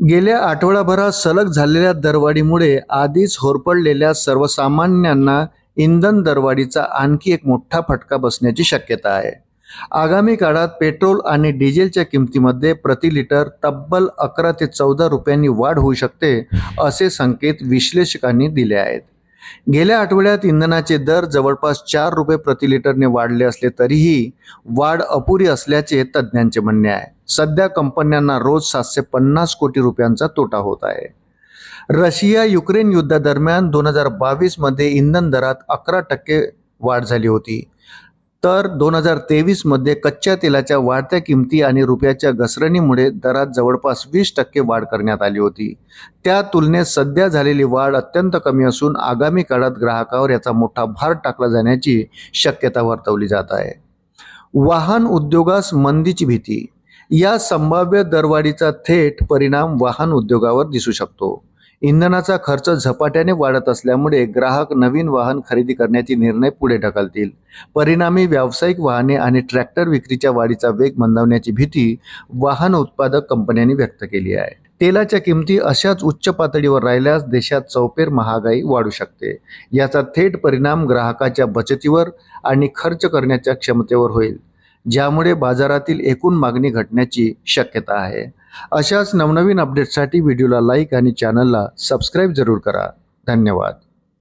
गेल्या आठवडाभरात सलग झालेल्या दरवाढीमुळे आधीच होरपळलेल्या सर्वसामान्यांना इंधन दरवाढीचा आणखी एक मोठा फटका बसण्याची शक्यता आहे. आगामी काळात पेट्रोल आणि डिझेलच्या किमतीमध्ये प्रति लिटर तब्बल 11 ते 14 रुपयांनी वाढ होऊ शकते, असे संकेत विश्लेषकांनी दिले आहेत. गेल्या आठवड्यात इंधनाचे दर जवळपास 4 रुपये प्रति लिटरने वाढले असले तरीही वाढ अपुरी असल्याचे तज्ज्ञांचे म्हणणे आहे. सध्या कंपन्यांना रोज 750 कोटी रुपयांचा तोटा होत आहे. रशिया युक्रेन युद्धादरम्यान 2022 मध्ये इंधन दरात 11% वाढ झाली होती. तर 2023 मध्ये कच्च्या तेलाच्या वाढत्या किमती आणि रुपयाच्या घसरणीमुळे दरात जवळपास 20% वाढ करण्यात आली होती. त्या तुलनेत सध्या झालेली वाढ अत्यंत कमी असून आगामी काळात ग्राहकावर याचा मोठा भार टाकला जाण्याची शक्यता वर्तवली जात आहे. वाहन उद्योगास मंदीची भीती. या संभाव्य दरवाढीचा थेट परिणाम वाहन उद्योगावर दिसू शकतो. इंधनाचा खर्च झपाट्याने वाढत असल्यामुळे ग्राहक नवीन वाहन खरेदी करण्याचे निर्णय पुढे ढकलतील. परिणामी व्यावसायिक वाहने आणि ट्रॅक्टर विक्रीच्या वाढीचा वेग मंदावण्याची भीती वाहन उत्पादक कंपन्यांनी व्यक्त केली आहे. तेलाच्या किमती अशाच उच्च पातळीवर राहिल्यास देशात चौफेर महागाई वाढू शकते. याचा थेट परिणाम ग्राहकाच्या बचतीवर आणि खर्च करण्याच्या क्षमतेवर होईल, ज्यामुळे बाजारातील एकूण मागणी घटण्याची शक्यता आहे. अशाच नवनवीन अपडेट्ससाठी व्हिडिओला लाईक आणि चॅनलला सबस्क्राईब जरूर करा. धन्यवाद.